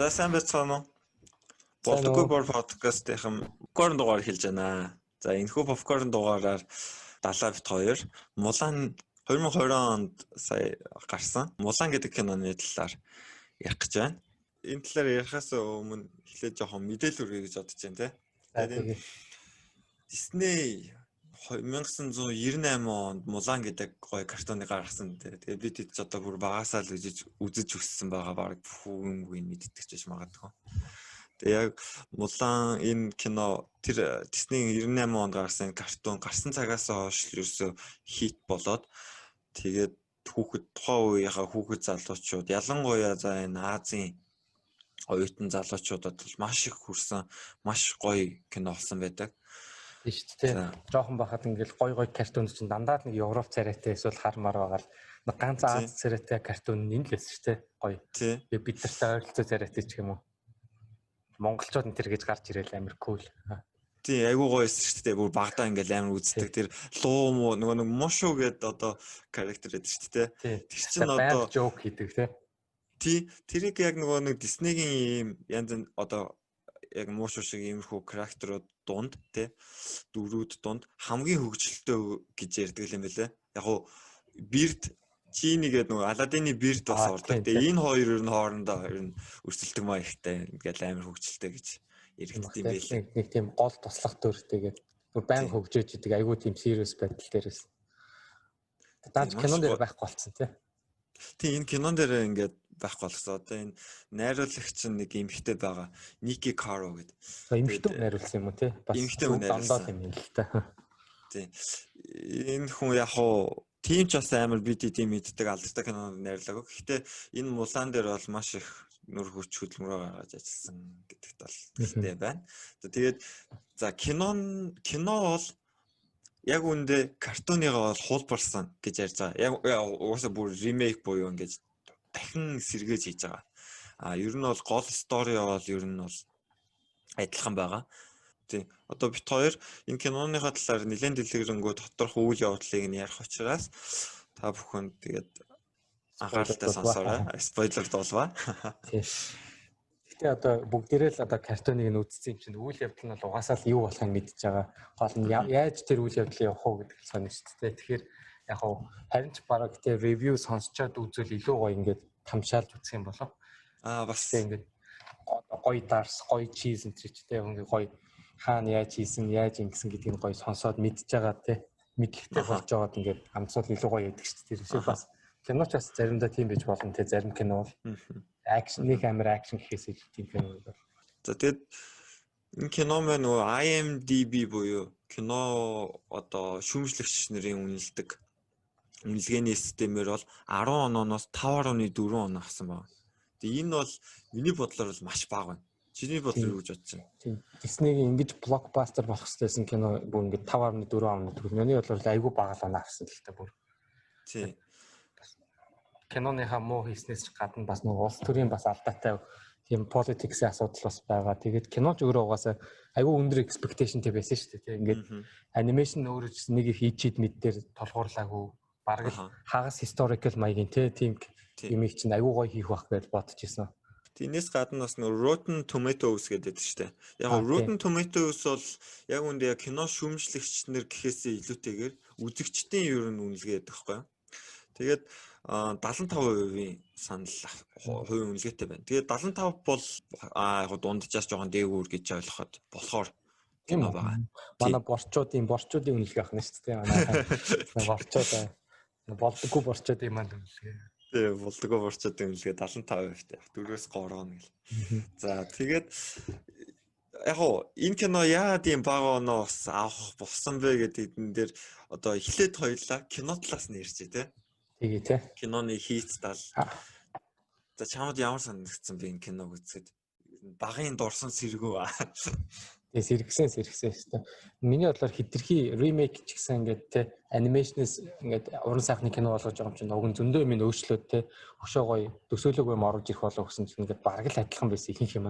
За сайн байцгаана уу? Сайн Болдоггүй уу? бор подкастынхан попкорн дугаар хэлж байна. За энэхүү попкорн дугаараар Далаа бит 2 Мулан 2020 онд сая гарсан Мулан гэдэг киноны талаар ярих гэж байна. Энэ талаар ярихаас өмнө эхлээд жоохон мэдээлэл өргөе гэж бодож байна те. Тэгээд энэ Disney 1998 онд Мулан гэдэг гоё картоныг гаргасан те. Тэгээд бид хэд ч одоо бүр багасаа л үзэж өссөн байгаа баг бүхэн мэддэг ч гэж магадгүй. Тэгээ яг Мулан энэ кино тэр Disney 98 онд гаргасан картон гарсан цагаас хойш ерөөсөө хит болоод тэгээд тухайн үеийнхаа хүүхэд залуучууд ялангуяа за энэ Азийн оюутан залуучуудад бол маш их хүрсэн маш гоё кино болсон байдаг. Тийм шүү дээ. Жохон бахад ингээл гоё картон чинь дандаа нэг Европ царайтай эсвэл хармаар байгаа л нэг ганц Аз царайтай картон энэ л байсан шүү дээ. Гоё. Тэгээ бид нартай ойролцоо царайтай ч юм уу. Монголчууд энэ төр гэж гарч ирээл амар кул. Тийм айгуу гоё байсан шүү дээ. Бүр багадаа ингээл амар үздэг. Тэр луу муу нөгөө нэг Мошо гэдэг одоо character гэдэг шүү дээ. Тэр чинь одоо joke хийдэг тий. Тэрийг яг нөгөө нэг Disney-гийн ийм янз одоо яг Мошо шиг иймэрхүү character-ууд дунд тий дөрүүд дунд хамгийн хөгжилтэй гэж ярьдаг юм байлаа. Яг гоо Бирд Чини гэдэг нөгөө Аладдины Бирд бас ордог. Тэгээ энэ хоёр ер нь хоорондоо ер нь өрсөлдөг маа ихтэй ингээл амар хөгжилтэй гэж яригддаг юм байлаа. Нэг тийм гол туслах төртэйгээд баян хөгжөөж идэг айгүй тийм serious байдал дээрээс. Дааж кинон дээр байхгүй болцсон тий. Тийм энэ кинон дээр ингээд байхгүй болсон. Одоо энэ найруулагч нэг эмэгтэй байгаа. Ники Каро гэдэг. Эмэгтэй найруулсан юм уу тий? Бас эмэгтэй найруулсан юм л та. Тийм. Энэ хүн яг хуу тийм ч бас амар бид тийм мэддэг алдартай кинонд найруулаагүй. Гэхдээ энэ Мулан дээр бол маш их нүр хүч хөдөлмөрөөр гаргаж ажилласан гэдэгт бол ихтэй байна. Тэгээд за кино бол яг үндэ картоныгаа бол хулбарсан гэж ярьж байгаа. Яг угаасаа бүр ремейк буюу ингэж дахин сэргээж хийж байгаа. Ер нь бол гол стори бол ер нь бол адилхан байгаа. Тийм. Одоо бит хоёр энэ киноныхаа талаар нэлээд дэлгэрэнгүй тодорхой үйл явдлыг нь ярих учраас та бүхэн тэгээд анхааралтай сонсоорой. Спойлер дуулваа. Тийм. Гэтэ одоо бүгдээрээ л одоо картоныг нь үзсэн юм чинь үйл явдал нь бол угаасаа л юу болохыг мэдж байгаа. Гол нь яаж тэр үйл явдлыг явах уу гэдэг л сонирч тээ. Тэгэхээр яг хав харин ч бараг тэ ревю сонсчоод үзвэл илүү гоё ингээд хамшаалж үзэх юм болов. Бас ингээд гоё дарс, гоё чиз энэ ч тэ ингээд гоё хаана яаж хийсэн, яаж ингэсэн гэдгийг гоё сонсоод мэдж байгаа те. Мэдлэгтэй болж байгаад ингээд амцуул илүү гоё яадаг шүү дээ. Тэгэхээр бас киноч бас заримдаа тийм байж болно те. Зарим кино бол акшн нэг амар акшн гэхээс илүү тийм кино бол. За тэгээд энэ кино маань нөгөө IMDb буюу кино одоо шүүмжлэгч нарын үнэлгээний системээр бол 10 оноос 5.4 он авсан байна. Тэгээ энэ бол миний бодлоор бол маш бага байна. Чиний бодлоор юу гэж бодож байна? Тийм. Disney-гийн ингэж блокбастер болох хэвчээсэн кино бүр ингэ 5.4 он. Миний бодлоор айгүй бага л оноо авсан л та бүр. Тийм. Киноныхаа муу хийснээс ч гадна бас нэг улс төрийн бас алдаатай тийм политиксийн асуудал бас байгаа. Тэгээд киноч өөрөө угаасаа айгүй өндөр expectationтэй байсан шүү дээ. Ингээд анимашн өөрөө ч нэг их ичид мэддээр толгуурлаагүй. Бараг л хагас historical маягийн тийм юмыг чинь айгүй гоё хийх байх гэж бодож ирсэн. Тийнээс гадна бас нэг Rotten Tomatoes гэдэг шүү дээ. Яг Rotten Tomatoes бол яг үндэ кино шүүмжлэгч нар гэхээсээ илүүтэйгээр үзэгчдийн ер нь үнэлгээ гэдэг байхгүй юу? Тэгээд 75% санал хувийн үнэлгээтэй байна. Тэгээд 75 бол яг дунджаас жоохон дээгүүр гэж ойлгоход болохоор кино байгаа. Манай борчуудын үнэлгээ авах нь шүү дээ. Манай борчууд болдоггүй борчуудын маань үнэлгээ. Тий, болдоггүй борчуудын үнэлгээ 75%-тэй. 4-3 гэл. За тэгээд яг энэ кино яагаад ийм бага оноо бас авах болсон бэ гэдэг энэ дээр одоо эхлээд хоёлаа кино талаас нь ярьчих тий. Тэгээ тий. Киноны хийц тал. За чамд ямар санагдсан бэ энэ киног үзэхэд? Багын дурсан сэргүү. Тэгээ сэргсэн шүү дээ. Миний бодлоор хитрхи ремейк ч гэсэн ингээд тий анимашнээс ингээд уран сайхны кино болгож байгаа юм чинь уг нь зөндөө юм өөрчлөөд тий өшөө гоё төсөөлөг юм оруулж ирэх болов гэсэн чинь ингээд бараг л адилхан байсан ихэнх юм.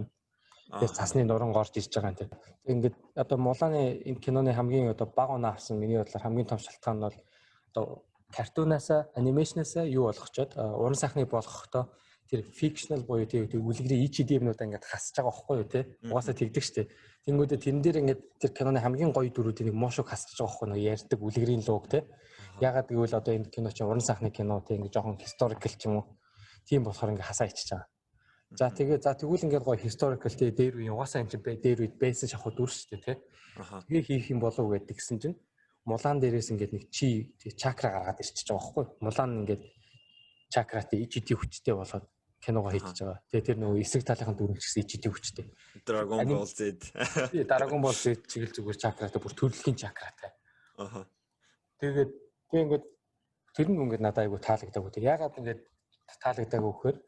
Тэгээ цасны нуран горж ирж байгаа юм тий. Тэгээ ингээд одоо Муланы энэ киноны хамгийн одоо бага оноо авсан миний бодлоор хамгийн том шалтгаан нь бол одоо картунаасаа анимашнасаа юу болгочоод уран сайхныг болгохдоо тэр fictional буюу тэр үлгэрийн EGD-нуудаа ингээд хасж байгаа байхгүй юу те. Угаасаа тэгдэг штэ. Тэнгүүдээ тэрэн дээр ингээд тэр киноны хамгийн гоё дүрүүдийг муушуг хасж байгаа байхгүй юу ярьдаг үлгэрийн лог те. Ягаад гэвэл одоо энэ кино чинь уран сайхны кино те ингээд жоохон historical ч юм уу. Тийм болохоор ингээд хасаа ичиж байгаа. За тэгвэл ингээд гоё historical те дээр үе угаасаа энэ чинь дээр үед байсан шахуу дүр штэ те. Тэгээ хийх юм болов уу гэдэг гисэн чинь Мулан дээрээс ингээд нэг чи чакра гаргаад ирчихэж байгаа байхгүй юу. Мулан ингээд чакратай EGD хүчтэй болоод киногоо хийчихэж байгаа. Тэгээ тэр нөгөө эсрэг талынхаа дүрмч гэсэн EGD хүчтэй. Dragon Ball Z. Тий, Dragon Ball Z чиглэл зүгээр чакратай бүр төрөлхийн чакратай. Тэгээд ингээд тэр нь ингээд надад айгу таалагдаагүй. Тэг ягаад ингээд таалагдаагүй гэхээр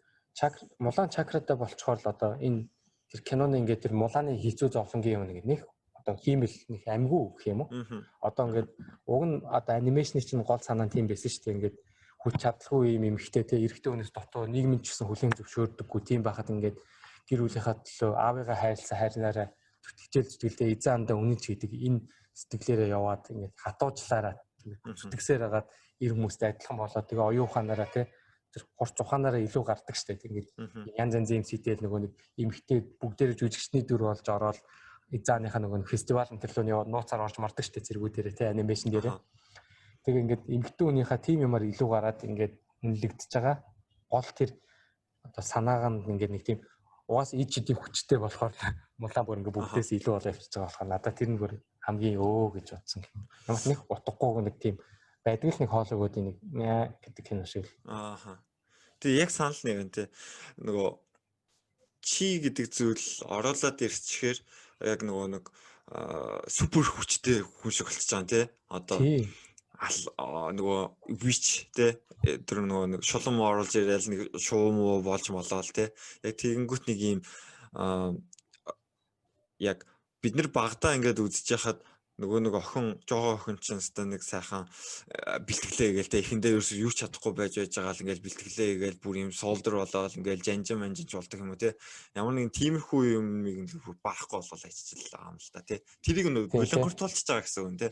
Мулан чакратай болцохоор л одоо энэ тэр киноны ингээд тэр Муланы хилцүү зовлонгийн юм нэг одоо хиймэл нэг амгүй гэх юм уу. Одоо ингээд уг нь одоо анимашны чинь гол санаа нь тийм байсан шүү дээ. Ингээд хүч чадалгүй юм эмхтэй те эрэгтэй хүнээс дотоо нийгэм ч гэсэн хүлээн зөвшөөрдөггүй тийм байхад ингээд гэр бүлийнхаа төлөө аавыгаа хайрлсан хайрнаараа зүтгэжэл зүтгэлдээ эзэн андаа үнэнч гэдэг энэ сэтгэлээрээ яваад ингээд хатуужлаараа зүтгэсээр хагаад эр хүмүүстэй адилхан болоод тэгээ оюун ухаанаараа те тэр хурц ухаанаараа илүү гардаг штэ ингээд янз янзын эмсэтэл нөгөө нэг эмхтэй бүгдээрээ жүжигчний дүр болж ороод эзааныхаа нөгөө фестивалын төрлөөний нууцаар орж мардаг штэ зэргүүдээрээ те анимашн дээрээ. Тэгээ ингээд эмэгтэй хүнийхээ тим юмар илүү гараад ингээд үнэлэгдэж байгаа. Гол тэр одоо санаагаа ингээд нэг тийм угаас EGD хүчтэй болохоор Мулан бүр ингээд бүгдээс илүү болоо явчихж байгаа болохоор надад тэр нь бүр хамгийн гэж бодсон. Ямар нэг утгагүй нэг тийм байдаг л нэг хоолойгуудын нэг гэдэг кино шиг. Тэгээ яг санал нэг юм те нөгөө чи гэдэг зүйл ороолаад ирчихээр яг нөгөө нэг супер хүчтэй хүн шиг болчихж байгаа те. Одоо нөгөө witch те тэр нөгөө шулам оруулж ирээл нэг шуум уу болж молоол те яг тэгэнгүүт нэг юм яг бид нар багтаа ингээд үзэж яхад нөгөө охин чинь өстой нэг сайхан бэлтгэлээ гээл те эхэндээ юу ч чадахгүй байж байгаа л ингээд бэлтгэлээ гээл бүр юм солдер болоод ингээд жанжин манжинч болдог юм уу те ямар нэгэн тиймэрхүү юм баахгүй болол ажичлаа юм л та те тэрийг нөгөө болонхортуулчихж байгаа гэсэн үг те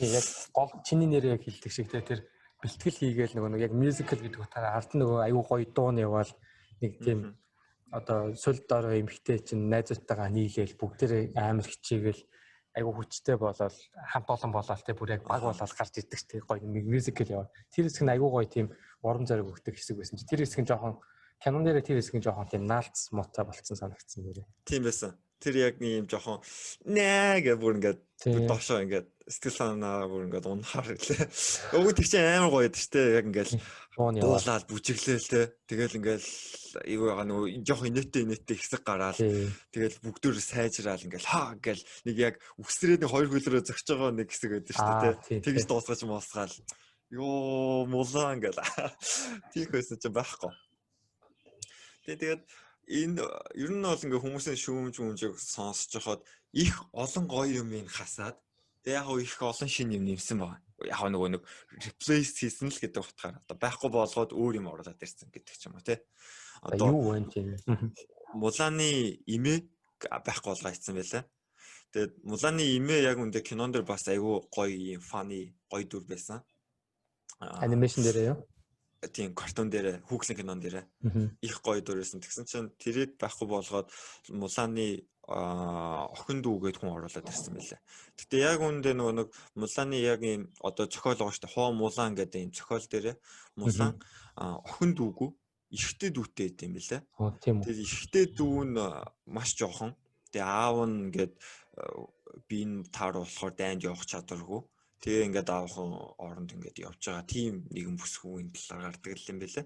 яг гол чиний нэр яг хэлдэг шиг те тэр бэлтгэл хийгээл нөгөө яг мюзикл гэдэг утгаараа ард нь нөгөө аюу гоё дуун яваал нэг тийм одоо сүл дорой эмхтэй чинь найзуудтайгаа нийлээл бүгдээрээ амар хичээгээл айгу хүчтэй болоод хамт олон болоод те бүр яг баг болоод гарч ирдэг те гоё мюзикл яваа. Тэр хэсэг нь айгу гоё тийм уран зориг өгдөг хэсэг байсан чи тэр хэсэг нь жоохон кинон дээр тэр хэсэг нь жоохон тийм наалц муутай болцсон санагдсан нэрээ. Тийм байсан. Тэр яг нэг юм жоохон наа гэх бүр ингээд доошоо ингээд сэтгэл санаа бүр ингээд унахаар гэлээ. Өвгөө тэг чи амар гоё байдаг штэ яг ингээд дуулаад бүжиглээл те. Тэгэл ингээд юу байгаа нөгөө жоохон инээдтэй хэсэг гараал. Тэгэл бүгдөө сайжраал ингээд хаа гэл нэг яг үсрээд нэг хоёр хөлрөө зогсож байгаа нэг хэсэг байдаг штэ те. Тэгж дуусгаж моосгаал. Йоо Мулан гэл. Тийх байсан ч байхгүй. Тэгээд энэ ер нь бол ингээ хүмүүсийн шүүмжийг сонсож хахад их олон гоё юм ин хасаад яг их олон шин юм нэмсэн байна. Яг нөгөө нэг replace хийсэн л гэдэг утгаар одоо байхгүй болгоод өөр юм оруулаад ирсэн гэдэг ч юм уу те. Одоо юу вэ тийм Муланы имээ байхгүй болгоо хийсэн байлаа. Тэгээд Муланы имээ яг үндэ кинон дээр бас айгүй гоё юм funny гоё дүр байсан. Анимашн дээр юу? Тийм картун дээр хүүхлийн кинон дээр их гоё дүрсэн. Тэгсэн чинь тэрийг байхгүй болгоод Муланы охин дүүгээд хүн оруулаад ирсэн байлаа. Гэтэ яг үүндээ нэг Муланы яг юм одоо зохиол байгаа шүү дээ. Хоо Мулан гэдэг юм зохиол дээр Мулан охин дүүгүү эрэгтэй дүүтэй байт юм байлаа. Тэгээд эрэгтэй дүү нь маш жоохон. Тэгээ аав нь ингээд би энэ таар болохоор дайнд явах чадваргүй. Тэгээ ингээд аавхан оронд ингээд явж байгаа тийм нэгэн бүсгүйн талаар гардаг юм байлаа.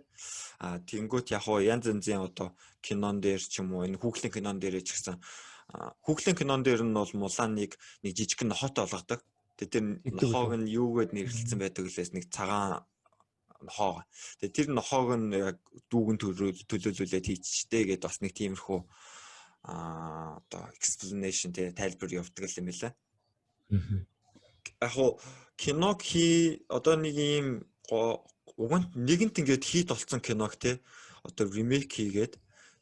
Тэнгүүт яг хоо янз янзын одоо кинон дээр ч юм уу энэ хүүхлийн кинон дээр ч гэсэн хүүхлийн кинон дээр нь бол Муланыг нэг жижиг нохоотой болгодог. Тэр нохоог нь юугээд нэрлэлсэн байдаг лээс нэг цагаан нохоо. Тэгээ тэр нохоог нь яг дүүгэн төлөөлүүлээд хийчтэй гэдээ бас нэг тиймэрхүү одоо explanation тэгээ тайлбар явуулдаг юм байлаа. Яг киног одоо нэг юм уганд нэгэнт ингээд хит болсон киног те одоо ремейк хийгээд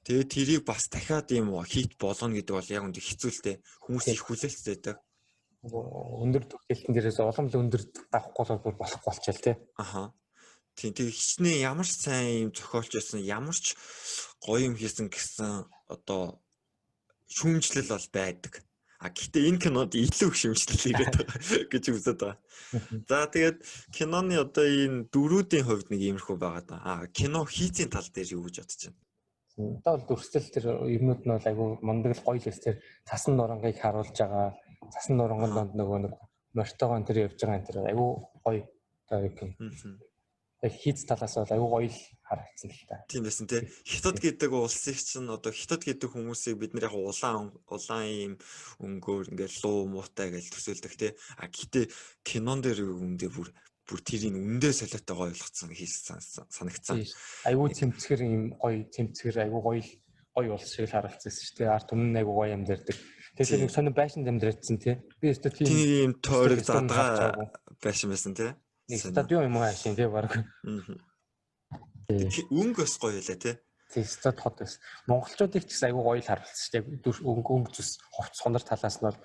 тэгээ тэрийг бас дахиад юм хит болгоно гэдэг бол яг үнэ хэцүүлтэй хүмүүс их хүлээлттэй байдаг. Өндөр төгсөлтөн дээрээс улам л өндөр давхгүй болохгүй болчихвол те. Тийм тэг хичнээн ямар ч сайн юм зохиолч байсан, ямар ч гоё юм хийсэн гэсэн одоо шүүмжлэл бол байдаг. Гэхдээ энэ кинонд илүү их шүүмжлэл ирээд байгаа гэж үздэг байгаа. За тэгээд киноны одоо энэ дөрүүдийн хувьд нэг иймэрхүү байгаа да. Кино хийцийн тал дээр юу гэж бодож байна? Одоо бол дүрслэл тэр юмнууд нь бол айгүй мундаг л гоё л өс тэр цасан нурангыг харуулж байгаа. Цасан нуранган донд нөгөө нэг мортогоон тэр явж байгаа энэ тэр айгүй гоё одоо юу гэх юм. Хийц талаас бол айгүй гоё л харагдсан л та. Тийм байсан тий. Хятад гэдэг улсыг чинь одоо хятад гэдэг хүмүүсийг бид нар яг улаан ийм өнгөөр ингээд луу муутай гэж төсөөлдөг тий. Гэхдээ кинон дээр үндэ бүр тэрийг үндэ солиотой гоё болгоцсон хийсэн санагцсан. Айгүй цэмцгэр ийм гоё цэмцгэр айгүй гоё улс шиг харагдсан шүү дээ. Арт өмнө айгүй гоё амьдэрдэг. Тэгэхээр нэг сонир байшин амьдэрсэн тий. Би өөртөө тийм ийм тойрог задгаа байшин байсан тий. Нэг стадион юм аа шин тий баг. Өнгө бас гоё лээ тий. Тийм стад хот байсан. Монголчуудыг ч гэсэн айгүй гоё л харуулсан шүү дээ. Өнгө зүс ховц хонор талаас нь бол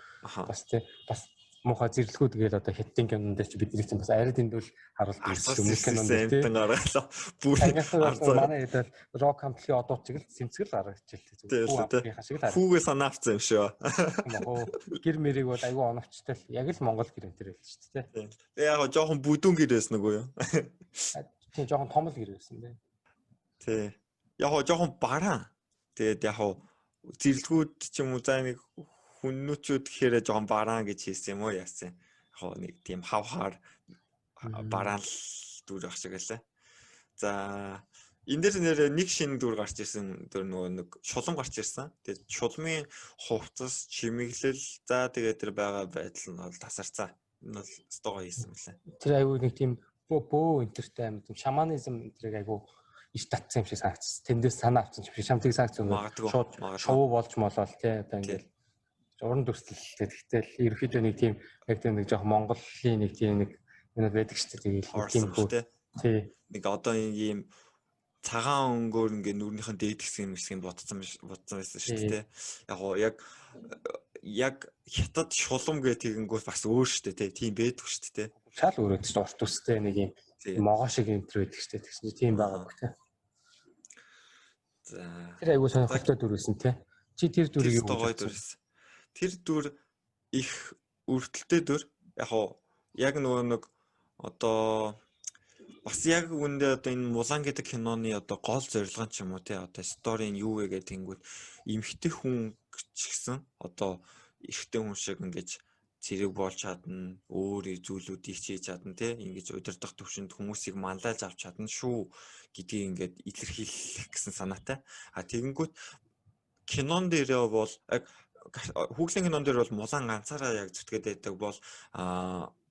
бас тий бас муухай зэрлэгүүд гээл одоо хиттин кинонд дээр чи бидний чинь бас арид энд бол харуулдаг хүмүүс кинонд тий. Бүр манай хэд бол рок хамтлагийн одууд чиг л цэмцгэр гаргаж хэлтэй зүгээр. Хүүгээ санаа авсан юм шүү. Гэр мэрийг бол айгүй оновчтой л яг л Монгол гэр өнтер байл шүү дээ тий. Тэгээ яг жоохон бүдүүн гэр байсан үгүй юу? Тийм жоохон том л гэр байсан тий. Тий. Яг жоохон бараан. Тэгээд яг зэрлэгүүд ч юм уу за нэг хүннүүчүүд гэхээр жоохон бараан гэж хэлсэн юм уу яасан. Яг нэг тийм хавхаар бараан л дүр ах шиг лээ. За энэ дээр нэр нэг шинэ дүр гарч ирсэн дүр нөгөө нэг шулам гарч ирсэн. Тэгээд шулмын хувцас, чимэглэл за тэгээд тэр байгаа байдал нь бол тасарцаа. Энэ бол стого хийсэн мөлий. Тэр айгүй нэг тийм бөө интертэй юм тийм шаманизм энтрийг айгүй иш татсан юм шиг санагдсан. Тэндээс санаа авсан юм шиг шамтыг санагдсан. Шууд шоу болж молол тий одоо ингээл уран дүрслэлтэй. Тэгтэл ерөөхдөө нэг тийм яг тийм нэг жоох Монголын нэг тийм нэг юм байдаг шүү дээ. Тийм тий. Нэг одоо ийм цагаан өнгөөр ингээ нүрнийхэн дээд хэсгийг бодсон байсан шүү дээ. Яг хятад шулам гэх тэгэнгүүт бас өөр шүү дээ. Тийм байдаг шүү дээ. Шал өөрөө ч урт үстэй нэг юм могоо шиг энэ төр байдаг шүү дээ. Тэгсэн чинь тийм байгаа гэх тий. За тэр айгуу сонирхолтой дүр байсан тий. Чи тэр дүрийг юу гэж бодсон? Тэр дүр их өртөлтэй дүр. Яг нөгөө нэг одоо бас яг үндэ одоо энэ Мулан гэдэг киноны одоо гол зорилго ч юм уу тий одоо сторийн юу вэ гэдэг тэнгүүд эмхтэй хүн ч гэсэн одоо эрэгтэй хүн шиг ингэж зэрэг болж чадна, өөр зүйлүүдийг хийж чадна тий ингэж удирдах төвшөнд хүмүүсийг манлайлж авч чадна шүү гэдгийг ингээд илэрхийлэх гэсэн санаатай. Тэгэнгүүт кинон дээрээ бол хүүхлийн кинон дээр бол Мулан ганцаараа яг зүтгээд байдаг бол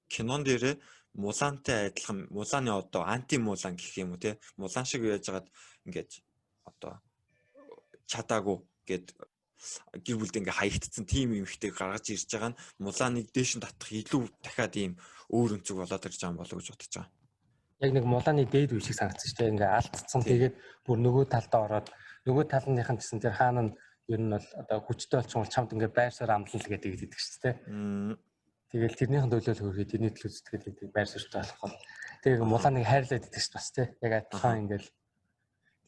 кинон дээрээ Мулантай адилхан Муланы одоо анти Мулан гэх юм уу те Мулан шиг яаж хагаад ингээд одоо чадаагүй гэд гэр бүлд ингээ хаягдсан тим юмхтэйг гаргаж ирж байгаа нь Муланыг дээш нь татах илүү дахиад ийм өөр өнцөг болоод ирж байгаа юм болов уу гэж бодож байгаа. Яг нэг Муланы дээд үе шиг санагдсан шүү дээ. Ингээ алдцсан тэгээд бүр нөгөө талдаа ороод нөгөө талынхын гэсэн тэр хаана нь ер нь бол одоо хүчтэй болчихвол чамд ингээ байрсаар амлал гэдэг хэлдэг шүү дээ. Тэгэл тэрнийхэн төлөөлөл хөрөхөд тэрний төлөө зүтгэл байр суурьтай болох бол тэгээ Муланыг хайрлаад идэх шүү бас тий. Яг адилхан ингээл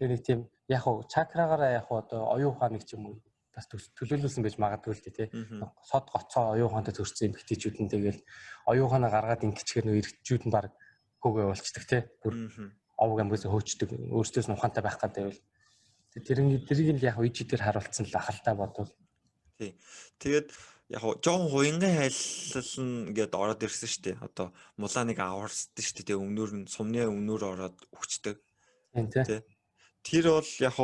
тэр нэг тийм яг уу чакрагаараа яг уу одоо оюун ухааныг ч юм уу бас төлөөлүүлсэн байж магадгүй л тий. Сод гоцоо оюун ухаантай төрсэн эмэгтэйчүүд нь тэгэл оюун ухаанаа гаргаад ингэчгээр нөө эрэгчүүд нь баг хөөгөө болчдөг тий. Бүр овг амгаас хөөчдөг өөрсдөөс нь ухаантай байх гэдэг байвал тэрийг л яг иж дээр харуулсан л ахалтай бодвол тий. Тэгээд яг жоохон хуянгийн хайлал нь ингээд ороод ирсэн шүү дээ. Одоо Муланыг аварсдаг шүү дээ. Өмнөр нь сумны өмнөр ороод өгчдөг. Тий. Тэр бол яг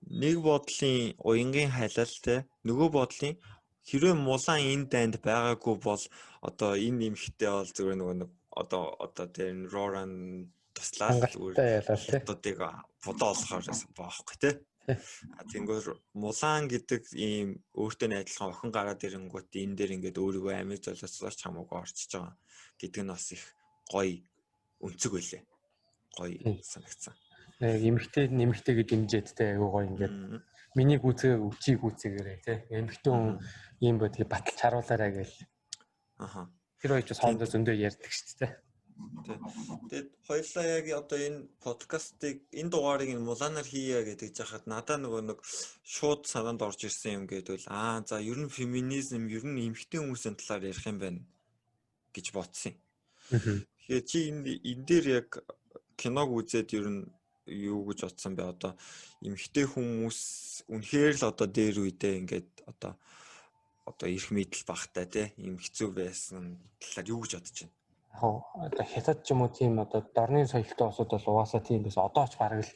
нэг бодлын уянгийн хайлал те нөгөө бодлын хэрвээ Мулан энэ дайнд байгаагүй бол одоо энэ нэмхтэй бол зүгээр нөгөө нэг одоо тэр Роран туслаад хятадыг бодоо олохоор байхгүй те. Тэнгэр Мулан гэдэг ийм өөртөө адилхан охин гараад ирэнгүүт энэ дээр ингээд өөрийгөө амиг золиослооч хамаагүй орчиж байгаа гэдэг нь бас их гоё өнцөг байлээ. Гоё санагдсан. Эмэгтэй нэмэгтэйгээ дэмжээдтэй айгуу гоё ингээд миний гүцээ өвчийг гүцээгээрээ тий. Эмэгтэй хүн ийм бодгийг баталж харуулаарай гээл. Тэр хоёр ч хоомдоо зөндөө ярьдаг шүү дээ. Тэгээд хоёулаа яг одоо энэ подкастыг энэ дугаарыг энэ мулаанаар хийя гэдэг жахад надаа нөгөө нэг шууд санаанд орж ирсэн юм гэдэг бол за ер нь феминизм ер нь эмэгтэй хүмүүсийн талаар ярих юм байна гэж бодсон юм. Тэгэхээр чи энэ дээр яг киног үзээд ер нь юу гэж бодсон бэ? Одоо эмэгтэй хүмүүс үнэхээр л одоо дээр үедээ ингээд одоо эрх мэдэл багтай тий юм хэцүү байсан талаар юу гэж бодож байна? Одоо хятад ч юм уу тийм одоо дорны соёлтой улсууд бол угаасаа тийм байсан. Одоо ч бараг л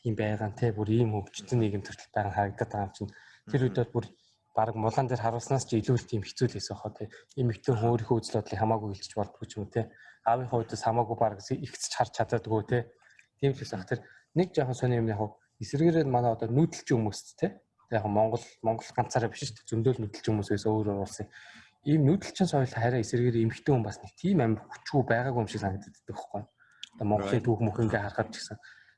тийм байгаа те бүр ийм хөгжсөн нийгэм төрөл байгаа харагдаад байгаа юм чинь. Тэр үед бол бүр бараг мулаан дээр харуулснаас ч илүү тийм хэцүү л байсан хаа те. Эмэгтэй хүн өөрийнхөө үзэл бодлыг хамаагүй хэлчих болдгоо ч юм уу те. Аавын хувьдас хамаагүй бараг ихсэж харж чаддаггүй те. Тийм л байсан. Тэр нэг жоохон сони юм яг эсэргээрээ манай одоо нүүдэлч хүмүүст те. Яг Монгол ганцаараа биш шүү дээ. Зөндөл нүүдэлч хүмүүс байсан өөр улсын. Ийм нүүдэлчин соёл хараа эсрэгээр эмэгтэй хүн бас нэг тийм амар хүчгүй байгаагүй юм шиг санагддаг байхгүй. Одоо Монголын түүх мөх ингээ харахад ч гэсэн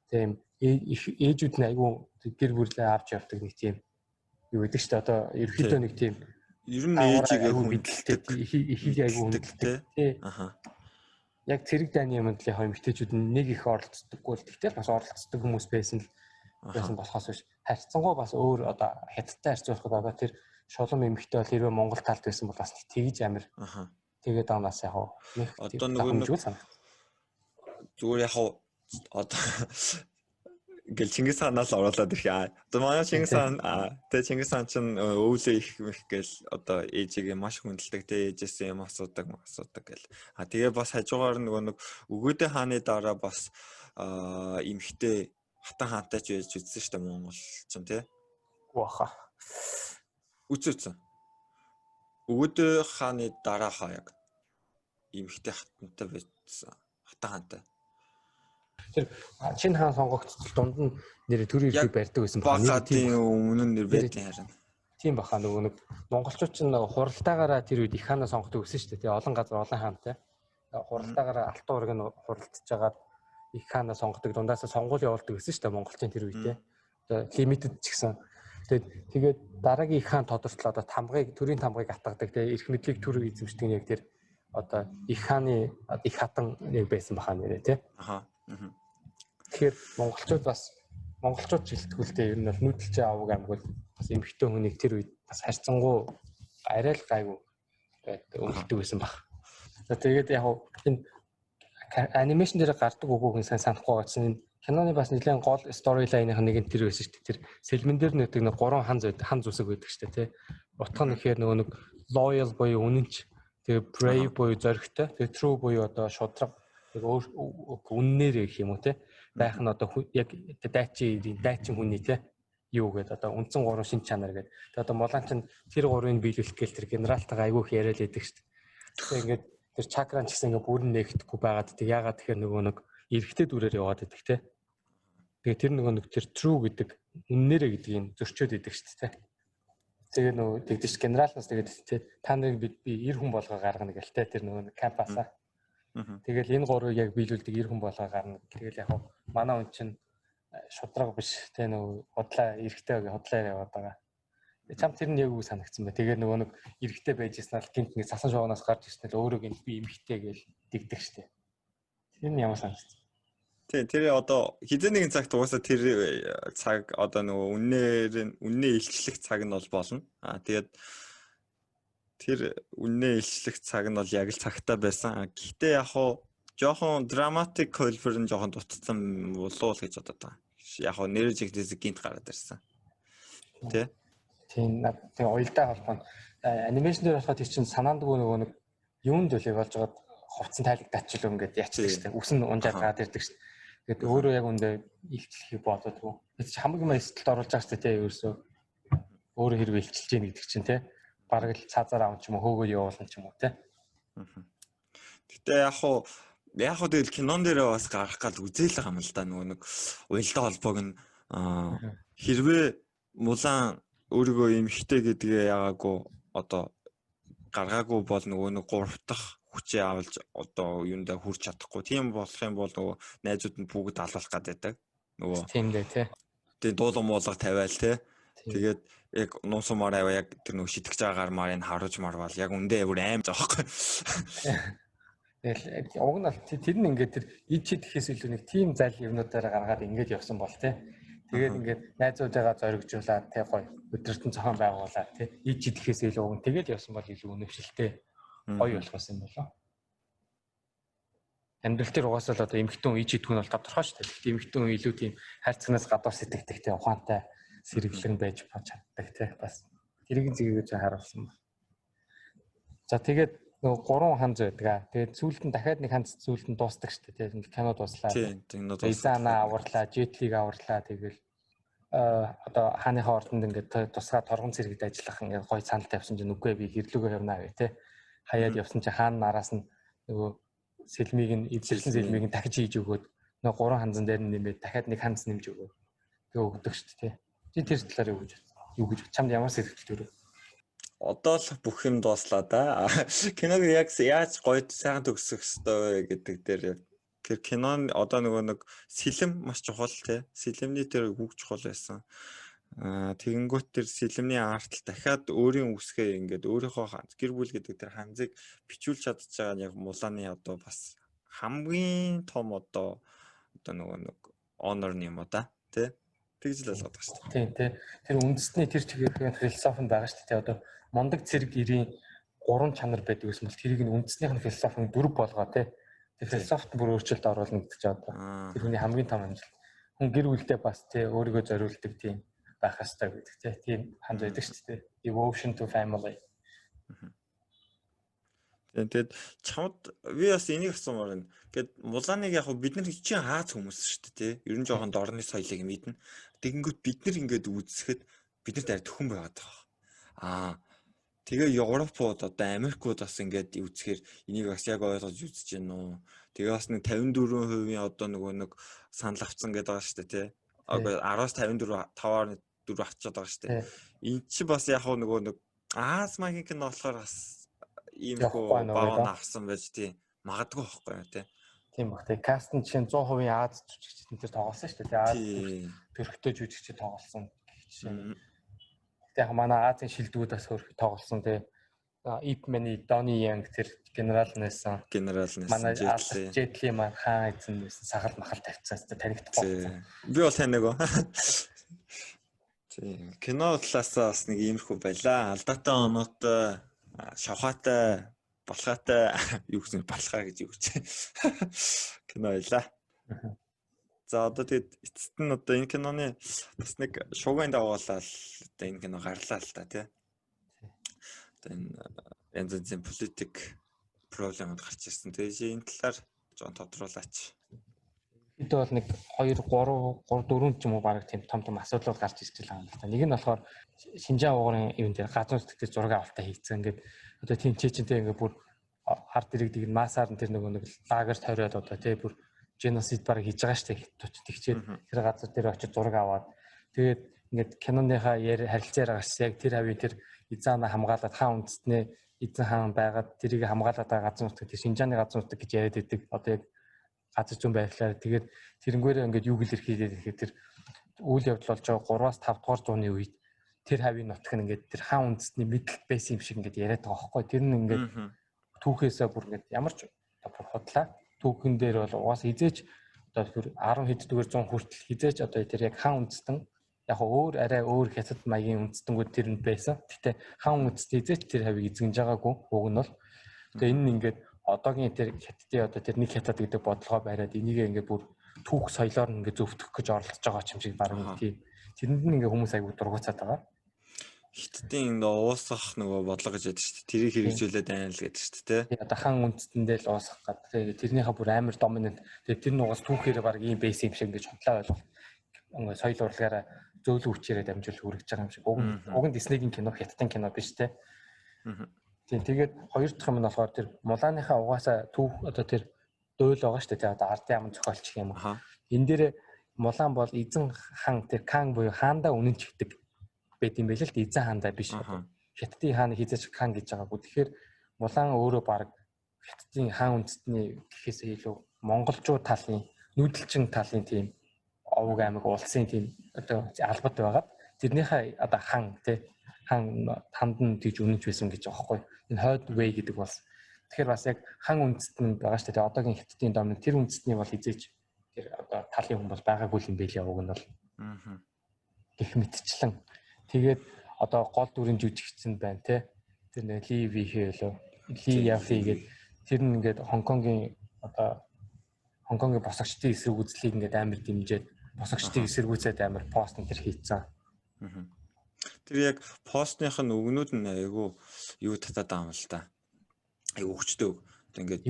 тийм ээжүүд нь айгүй гэр бүлээ авч явдаг нэг тийм юу гэдэг чинь одоо ерөөхдөө нэг тийм ер нь ээжийг айгүй мэдлэлтэй ихийг айгүй хүндэлдэг тий. Яг цэрэг дайны юмд л яг эмэгтэйчүүд нэг их оролцдоггүй л тэгтэл бас оролцдог хүмүүс байсан болохоос биш харьцангуй бас өөр одоо хятадтай харьцуулахад одоо тэр шолом эмэгтэй бол хэрвээ Монгол талд байсан бол бас тэгж амир. Тэгээд аанаас яг нэг одоо нөгөө зүгээр яг одоо гэл Чингис хаанаас оруулаад ирэх. Одоо манай Чингис хаан Чингис хаан чинь өвлөө их гэл одоо ээжигээ маш хүндэлдэг те ээжээс юм асуудаг гэл. Тэгээ бас хажуугаар нөгөө нэг өгөөдөө хааны дараа бас эмэгтэй хатан хаантай ч байж үзсэн шүү дээ Монгол чинь те. Уаха. Үцээсэн. Өгөөдөө хааны дараахаа яг эмэгтэй хатантай байсан. Хатан хаантай. Тэр Чин хаан сонгогдтол дунд нь нэр төр ирэх барьдаг байсан байна. Тийм өмнө нь нэр байдгийн харин. Тийм баха нөгөө нэг монголчууд ч хуралдаагаараа тэр үед их хаанаа сонгодог гэсэн шүү дээ. Тэгээ олон газар олон хаантай. Хуралдаагаараа алтан ураг нь хуралдаж байгаа их хаанаа сонгодог дундаасаа сонгуул явуулдаг гэсэн шүү дээ монголчууд тэр үедээ. Одоо лимитэд ч гэсэн. Тэгээд дараагийн их хаан тодорчлоо одоо төрийн тамгыг атгадаг тэгээ эрх мэдлийг төр эзэмшдэг нь яг тэр одоо их хааны их хатан нэг байсан баха нэрээ тий. Тэгэхээр монголчууд жилтгүүлдэ ер нь бол нүүдэлч аавг аймаг бол бас эмэгтэй хүнийг тэр үед бас харьцангуй арай л гайгүй өвлөдөг байсан баг. За тэгээд яг энэ анимашн дээр гардаг үгүйг сайн санахгүй байсан энэ киноны бас нэлээд гол сторилайных нэг нь тэр байсан шүү дээ. Тэр сэлмэн дээр нэгдэг нэг 3 хан зүсэг байдаг шүү дээ тий. Утга нь ихээр нөгөө нэг loyal буюу үнэнч, тэгээ brave буюу зоригтой, тэгээ true буюу одоо шудраг, тэгээ үннээр гэх юм уу тий. Байх нь одоо яг дайчин хүний тий. Юу гэдэг одоо үндсэн 3 шин чанар гэдэг. Тэгээ одоо Мулан чинь тэр 3-ыг биелүүлэх гээл тэр генералтайгаа айгүйх яриад байдаг шүү дээ. Тэгээ ингээд тэр чакран ч гэсэн ингээд бүрэн нэгдэхгүй байгаад тэг яагаад тэгэхээр нөгөө нэг эргэтэй дүрээр яваад байдаг тий. Тэгээ тэр нөгөө нэг тэр true гэдэг үннээрээ гэдгийг зөрчөөд идэг шүү дээ. Тэгээ нөгөө тэгдэж генералнаас тэгээд тий та нарыг би 90 хүн болгоо гаргана гэлтэй тэр нөгөө кампасаа. Тэгэл энэ гурыг яг биелүүлдэг 90 хүн болгоо гарна. Тэгэл яг манай хүн чинь шудраг биш тий нөгөө худлаа эргэтэй худлаа яваад байгаа. Чам тэр нь яг юу санагдсан бэ? Тэгээ нөгөө нэг эргэтэй байж яснаа л гинт нэг сасан шоогоноос гарч ирснээр өөрөө гинт би эмхтэй гээл дэгдэг шүү дээ. Тэр нь ямар санагдсан? Тэр одоо хизээ нэгэн цагт угаасаа тэр цаг одоо нөгөө үннээ илчлэх цаг нь бол болно. Тэгээд тэр үннээ илчлэх цаг нь бол яг л цагтаа байсан. Гэхдээ яг жоохон драматик хөлбөр нь жоохон дутцсан болов гэж бодод байгаа. Яг нэр жигдээс гинт гараад ирсэн. Тэ? Тийм уялдаа холбоо. Анимашн дээр болоход чинь санаандгүй нөгөө нэг юунд үлээ болж байгаад хувцсан тайлгдаач л ингээд яачдаг шүү дээ. Үс нь унжаад гараад ирдэг шүү дээ. Тэгээд өөрөө яг үндэ илчлэхийг бододгоо. Тэд хамгийн эсэлд оруулж байгаа шүү дээ ерөөсөө. Өөрөө хэрвээ илчилж яах гэдэг чинь те. Бараг л цаазаар авч юм уу хөөгөө явуулна ч юм уу те. Гэтэ яг тэгэл кинон дээр бас гарах гал үзээл байгаа юм л да нөгөө нэг уялдаа холбоог нь хэрвээ Мулан өөрийгөө эмхтэй гэдгээ яагаагүй одоо гаргаагүй бол нөгөө нэг 3 дахь хүчээ авалж одоо юундаа хүрч чадахгүй. Тийм болох юм бол нөгөө найзууд нь бүгд алуулах гэдэг. Нөгөө тийм дээ тий. Тэгээ дуулан муулга тавиал тий. Тэгээд яг нуусмаар аваа яг тэр нөгөө шитгэж байгаа гармаар энэ харуулж марвал яг үндэ бүр аим заахгүй. Тэгэл уг нь бол тэр нь ингээд тэр ичи гэхээс илүү нэг тим зал юмнуудаараа гаргаад ингээд явсан бол тий. Тэгээд ингээд найзуудаагаа зоригжуулаад тий гоё өдөртөн зохион байгуулаад тий ичи гэхээс илүү уг нь тэгээд явсан бол илүү өнөвшөлтэй гоё болох байсан юм болоо. Амьдрал дээр угаасаа л одоо эмэгтэй хүн ичи идэх нь бол тодорхой шүү дээ. Гэхдээ эмэгтэй хүн илүү тийм хайрцагнаас гадуур сэтгэдэг тий ухаантай сэргэлэн байж чаддаг тий бас тэрийг зэгийг харуулсан ба. За тэгээд нөгөө 3 ханз байдаг. Тэгээд сүүлд нь дахиад нэг ханз сүүлд нь дуустдаг шүү дээ. Тэгээд кино дууслаа. Тийм, кино дууслаа. Изана аварлаа, Жетлиг аварлаа. Тэгэл одоо хааныхаа ордонд ингээд тусгаад торгон цэрэгт ажиллах ингээд гой санал тавьсан чинь үгүй би гэрлүүгөө явнаа гэх те. Хаяад явсан чинь хаан нараас нь нөгөө сэлмийг нь эвсэлсэн сэлмийг нь дахиж хийж өгөөд нөгөө 3 ханзан дээр нь нэмээд дахиад нэг ханз нэмж өгөө. Тэгээ өгдөг шүү дээ. Чи тэр талаар юу гэж чамд ямар сэтгэл төрөө? Одоо л бүх юм дууслаа да. Киног яг яаж гоё сайхан төгсөх ёстой вэ гэдэг дээр яг тэр кинон одоо нэг сэлэм маш чухал тий. Сэлэмний тэр үг чухал байсан. Тэгэнгүүт тэр сэлэмний артал дахиад өөрийн үсгээ ингээд өөрийнхөө гэр бүл гэдэг тэр ханзыг бичүүлж чадчих байгаа нь яг Муланы одоо бас хамгийн том одоо нэг honor юм уу да тий. Тэгж л ойлгоод байгаа шүү дээ. Тийм тий. Тэр үндэсний тэр чигээр философи байгаа шүү дээ. Одоо мондөг цэрэг ирийн 3 чанар байдаг гэсэн бол тэрийг нь үндэснийх нь философийн 4 болгоо тий. Тэр философт бүр өөрчлөлт оруулна гэдэг чинь одоо тэр хүний хамгийн том амжилт. Хүн гэр бүлдээ бас тий өөрийгөө зориулдаг тийм байх хэрэгтэй гэдэг тий. Тийм ханд байдаг шүү дээ. Devotion to family. Тэгээд чамд би бас энийг асуумаар байна. Гэт Муланыг яг бид нар чинь Аз хүмүүс шүү дээ тий. Ер нь жоохон дорны соёлыг мэднэ. Тэгэнгүүт бид нар ингээд үзэхэд биднэрт арай төхөн байгаад байгаа. Тэгээ Европууд одоо Америкууд бас ингээд үзэхээр энийг бас яг ойлгож үзэж байна уу. Тэгээ бас нэг 54% одоо нэг санал авцсан гэдэг байгаа шүү дээ тий. 10-аас 54 5.4 авчиад байгаа шүү дээ. Энд чи бас яг нэг Аз магийн кино болохоор бас ийм хөө баавна авсан байж тий. Магадгүй байхгүй юу тий. Тийм баг. Тэгээ каст нь чинь 100% Аз жүжигчдэн дээр тоглосон шүү дээ. Аз төрхтэй жүжигчид тоглосон жишээ. Яг манай Азийн шилдэгүүд бас хөрх тоглосон тий. Ip Man-ы Donnie Yang тэр генерал нээсэн. Манай Жетли маань хаан эзэн нээсэн сахал махал тавьцсан танигдахгүй. Би бол таньдаг. Тийм. Кино талаасаа бас нэг иймэрхүү байлаа. Алдаатай оноотой, шавхаатай, балхаатай юу гэсэн балхаа гэж юу гэж. Кино байлаа. За одоо тэгээд эцэст нь одоо энэ киноны бас нэг шугайн дагуулаад одоо энэ кино гарлаа л та тий. Одоо энэ янз бүрийн политик проблемууд гарч ирсэн. Тэгээд энэ талаар жоон тодруулаач. Хэд бол нэг 2 3 4 ч юм уу баг тийм том асуудал гарч ирж байгаа юм л та. Нэг нь болохоор Шинжаан угарын юм дээр газар нутгад зураг авалтаа хийцэн. Ингээд одоо тийм чечентэй ингээд бүр хард иргэдэг масаар тэр нэг лагерт хориод одоо тий бүр genocide бараг хийж байгаа штэ хятадч тэгчээд тэр газар дээр очиж зураг аваад тэгээд ингээд киноныхаа харилцаар гарсан яг тэр хавийн тэр Изана хамгаалаад хаан үндэстнээ эзэн хаан байгаад тэрийг хамгаалаад байгаа газар нутаг тэр Шинжааны газар нутаг гэж яриад байдаг. Одоо яг газар зүүн байрлалаар тэгээд тэрнгээрээ ингээд юу гэлэрхийлээд ирэхэд тэр үйл явдал болж байгаа 3-5 дугаар зууны үед тэр хавийн нутаг нь ингээд тэр хаан үндэстний мэдлэг байсан юм шиг ингээд яриад байгаа байхгүй. Тэр нь ингээд түүхээсээ бүр ингээд ямар ч бүр худлаа түүхэн дээр бол угаас хизээч одоо тэр 10 хэд дугаар 100 хүртэл хизээч одоо тэр яг хаан үндэстэн яг өөр арай өөр хятад маягийн үндэстэнгүүд тэр нь байсан. Гэхдээ хаан үндэст хизээч тэр хавийг эзэмж байгаагүй. Уг нь бол тэгээ энэ нь ингээд одоогийн тэр хятадын одоо тэр нэг хятад гэдэг бодлогоо бариад энийг ингээд бүр түүх соёлоор нь ингээд зөвтгөх гэж оролдож байгаа юм шиг баг тийм. Тэрэнд нь ингээд хүмүүс аягүй дургуцаад байгаа. Хятадын уусгах нөгөө бодлого гэж байдаг шүү дээ. Тэрийг хэрэгжүүлээд байна л гэдэг шүү дээ. Тийм одоо хаан үндэстэндээ л уусгах гэдэг. Тэрнийхээ бүр амар доминант. Тэгээ тэр нугас түүхээр баг ийм бейс юм шиг ингэж худлаа ойлгох. Ингээд соёл урлагаараа зөөлөн хүчээрээ дамжуул хүрэж байгаа юм шиг. Уг нь Диснейгийн кино, Хятадын кино биш те. Тийм тэгээд хоёр дахь юм нь болохоор тэр Муланыхаа угаасаа түүх одоо тэр дөөл байгаа шүү дээ. Одоо ардын аман зохиолч гэх юм уу. Энэ дээр Мулан бол эзэн хаан тэр Кан буюу хаандаа үнэн чигдэг байт юм байл л да эзэн хаандаа биш. Хятадын хааны хизээч хаан гэж байгаагүй. Тэгэхээр Мулан өөрөө баг Хятадын хаан үндэстний гэхээс илүү монголчууд талын нүүдэлчин талын тийм овог аймаг улсын тийм одоо албад байгаад тэрнийхээ одоо хаан тий хаан танд нь тийж үнэнч байсан гэж байгаа байхгүй. Энэ Хойд Вэй гэдэг бол Тэгэхээр бас яг хан үндэстэн байгаа шүү дээ. Одоогийн хятадын домны тэр үндэстний бол хизээч тэр одоо талын хүн бол байгаагүй юм байли уг нь бол. Гэх мэтчлэн. Тэгээд одоо гол дүрийн жүжигчсэн байна те. Тэр нэ Ли Вихэ лөө. Ли Яфи гэдэг тэр нь ингээд Хонконгийн одоо Хонконгийн босгочдын эсрэг үзлийг ингээд амар дэмжиж босгочдын эсэргүүцээд амар пост энэ хийцэн. Тэр яг постных нь өгнүүд нь айгу юу татаад байгаа юм л да. Айгу өгчтэй. Ингээд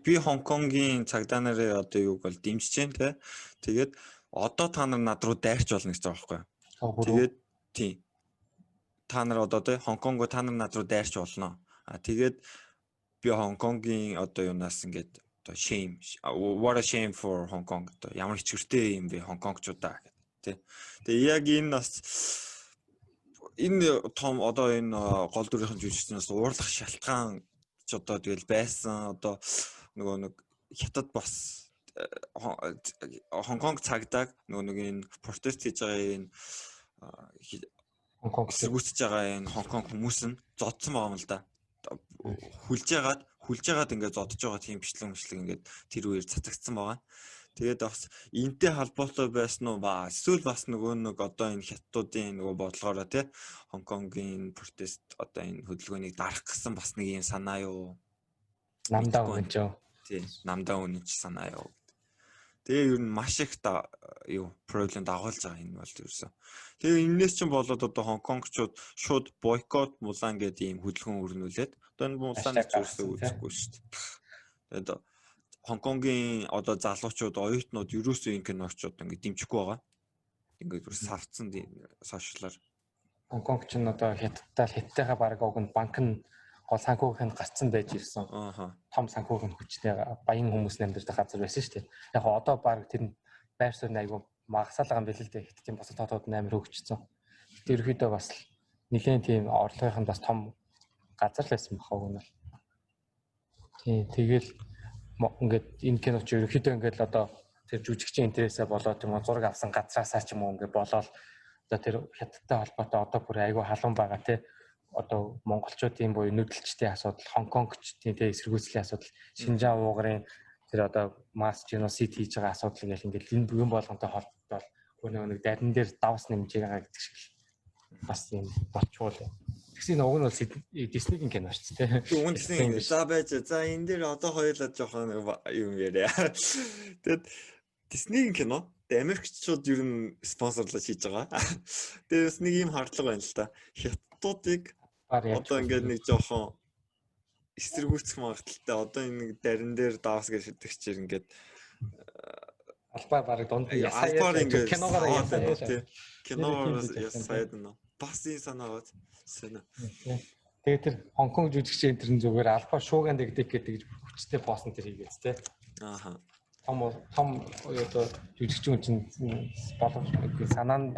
би Хонконгийн цагдаа нарын одоо юуг бол дэмжиж जैन те. Тэгээд одоо та нар над руу дайрч болно гэж байгаа байхгүй. Тэгээд тийм. Та нар одоо те Хонконгоо та нар над руу дайрч болно. Тэгээд би Хонконгийн одоо юунаас ингээд одоо shame what a shame for Hong Kong одоо ямар хичвэртэй юм бэ Хонконгчуудаа гэдэг тий. Тэгээ яг энэ бас энэ том одоо энэ гол дүрийн жүжигчнээс уурлах шалтгаан ч одоо тэгэл байсан одоо нөгөө нэг хятад бас Хонконг цаагдааг нөгөө нэг энэ протест хийж байгаа энэ Хонконг сэргүүцэж байгаа энэ Хонконг хүмүүс нь зодсон байгаа юм л да. Хүлж яагаад ингээд зодож байгаа тийм бичлэг ингээд тэр үеэр цацагдсан байгаа. Тэгээд бас энтэй холбоотой байсан уу ба эсвэл бас нөгөө нэг одоо энэ хятадуудын нөгөө бодлогоороо тий Хонконгийн протест одоо энэ хөдөлгөөнийг дарах гэсэн бас нэг юм санаа юу? Намдаа үнэн ч юу? Тий, намдаа үнэн ч санаа юу? Тэгээ ер нь маш их юу проблем дагуулж байгаа энэ бол ерөөсөө. Тэгээ энэс чинь болоод одоо Хонконгчууд шууд бойкот мулан гэдэг ийм хөдөлгөөн өрнүүлээд одоо энэ муланыг зөвсөө үзэхгүй шүү дээ. Тэгээд Хонконгийн одоо залуучууд оюутнууд ерөөсөө энэ киногчууд ингэ дэмжихгүй байгаа. Ингээд бүр савцсан сошиалар. Хонконгч нь одоо хятадтайгаа баг уг нь банк нь гол санхүүгийн гацсан байж ирсэн. Том санхүүгийн хүчтэй баян хүмүүс амьдардаг газар байсан шүү дээ. Яг одоо баг тэр байр суурь айгүй магасаалгаа юм бэл л дээ. Хятадын босод хотууд амар хөгжсөн. Тэр ерөөдөө бас нэлээд тийм орлогын бас том газар л байсан бахаа гэнэ. Тийм тэгэл ингээд энэ киноч ерөөдөө ингээд л одоо тэр жүжигчийн интересээ болоод тийм зураг авсан газраасаа ч юм уу ингээд болоод одоо тэр хятадтай холбоотой одоо бүр айгүй халуун байгаа тий. Одоо монголчуудын буюу нүүдэлчдийн асуудал, Хонконгчдын тэ эсэргүүцлийн асуудал, Шинжаан уугарын тэр одоо масс genocide хийж байгаа асуудал ингээл ингээд энэ бүхэн болгонтой холбоотой нөгөө нэг дарин дээр давс нэмж байгаа гэдэг шиг бас юм болчвол. Тэгсэн уг нь бол Disney-ийн кино шүү дээ. Үн Disney. За байж. За энэ дээр одоо хоёулаа жоохон юм яриа. Тэгэд Disney-ийн кино Америкчууд ер нь спонсорлож хийж байгаа. Тэгээ бас нэг юм хардлага байна л да. Хятадуудыг одоо ингээд нэг жоохон эсэргүүцэх магадaltaй одоо энэ нэг дарин дээр давс гэж шидэгчээр ингээд албаа бараг дунд албаар ингээд киногоор ясаад нөө бас энэ санаагаад сонь. Тэгээ тэр Хонконг жүжигчийн тэр зүгээр албаа шууган дэгдэг гэдэг хүчтэй пост тэр хийгээд тэ. Ааха. Том одоо жүжигчүүн чинь боломж санаанд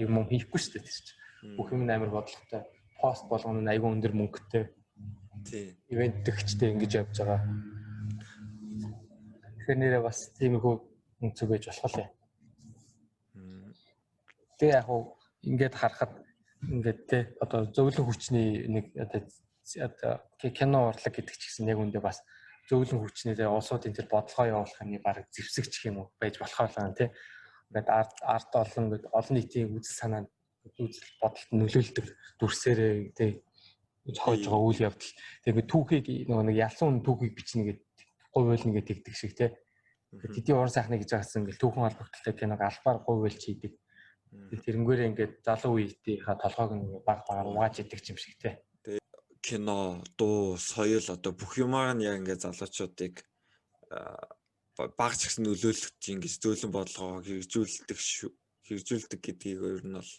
юм хийхгүй шүү дээ тийм. Бүх юм амар бодлоготой пост болгоно нь айгүй өндөр мөнгөтэй. Тийм. Ивент төгчтэй ингэж явж байгаа. Тэгэхээр нэрээ бас тиймэрхүү үнцэг байж болох лээ. Тэгээ яг уу ингээд харахад ингээд те одоо зөвлөн хүчний нэг одоо кино урлаг гэдэг ч гэсэн яг үндэ бас зөвлөн хүчний те улсуудын тэр бодлогоо явуулахын баг зэвсэгч юм уу байж болох байна те. Ингээд арт олон ингээд олон нийтийн үзэл санаанд үзэл бодолд нөлөөлдөг дүрсээрээ те хойж байгаа үйл явдал. Тэгээд түүхийг нөгөө нэг ялсан түүхийг бичнэ гэдэг говьөл нэгэ тэгдэг шиг те. Тэдний уран сайхны гэж байгасан ингээл түүхэн холбогдолтой киног албаар говьөлч хийдэг. Тэрнгээрээ ингээд залуу үеийнхаа толгойг нэг баг угааж идэг юм шиг те. Кино, дуу, соёл одоо бүх юмар нь яг ингээд залуучуудыг багч гэсэн нөлөөлөх ингэж зөөлөн бодлогоо хэрэгжүүлдэг гэдгийг ер нь бол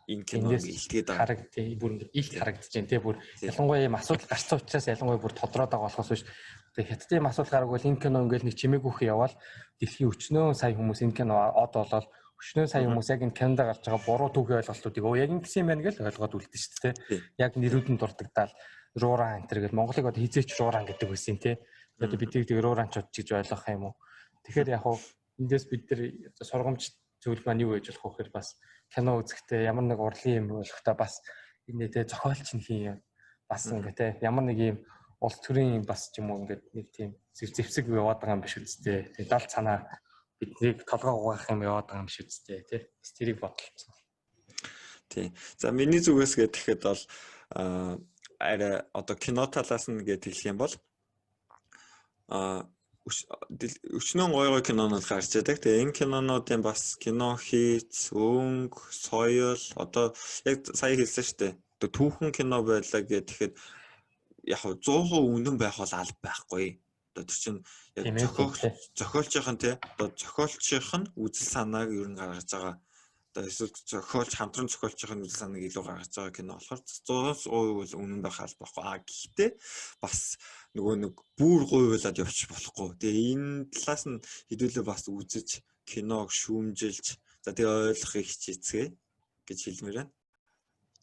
энэ киног илгээд байгаа. Харагдтыг бүр ингэ илт харагдаж байна те бүр ялангуяа юм асуудал гарсан учраас ялангуяа бүр тодроод байгаа болохоос биш. Тэгээ хятадын асуудал гараг бол энэ кино ингээл нэг чимээгүйхэн явал дэлхийн өчнөө сая хүмүүс энэ кино од болоод өчнөө сая хүмүүс яг энэ кинонд гарч байгаа буруу түүхийн ойлголтуудыг яг ингэсэн юм байна гэж ойлгоод үлдэн шүү дээ те. Яг нэрүүдэн дурддагдал руураан энэ төр гэл Монголыг одоо хизээч руураан гэдэг байсан те. Одоо бидийг тэг руураанчууд гэж ойлгох юм уу. Тэгэхээр яг хуу эндээс бид нар сургамж зөвлөл маань юу гэж болох вэ гэхээр бас кино үзэхдээ ямар нэг урлагийн юм болохтой бас энэ тэ зохиолч нь хий бас ингээ те ямар нэг юм улс төрийн бас ч юм уу ингээд нэг тийм зэвсэг яваад байгаа юм биш үсттэй. Тэгээ далд санаа биднийг толгой угаах юм яваад байгаа юм биш үсттэй тий. Бас тэрийг бодлоо. Тий. За миний зүгээс гэхэд бол арай одоо кино талаас нь гэж хэлэх юм бол өчнөн гоё кинонууд гарч байдаг. Тэгээ энэ кинонуудын бас кино хийц, өнгө, соёл одоо яг сая хэлсэн шүү дээ. Одоо түүхэн кино байлаа гэхэд яг 100% үнэн байх бол аль байхгүй. Одоо тэр чинь яг зохиолчийн тий одоо зохиолчийн үзэл санааг ер нь гаргаж байгаа. Одоо эсвэл зохиолч хамтран зохиолчийн үзэл санааг илүү гаргаж байгаа кино болохоор 100% бол үнэн байх аль байхгүй. Гэхдээ бас нөгөө нэг бүр гуйлаад явчих болохгүй. Тэгээ энэ талаас нь хэдүүлээ бас үзэж киног шүүмжилж за тэгээ ойлгохыг хичээцгээе гэж хэлмээр байна.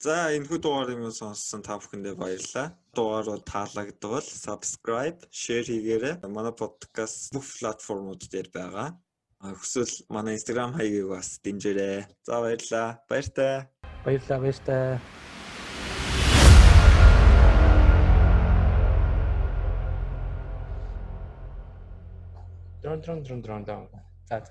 За энэхүү дугаарыг сонссон та бүхэндээ баярлалаа. Дугаар бол таалагдвал subscribe, share хийгээрэй. Манай подкаст бүх платформуд дээр байгаа. Хүсвэл манай Instagram хаягийг бас дэмжээрэй. За баярлалаа. Баяртай. Баярлалаа. Дрон. За.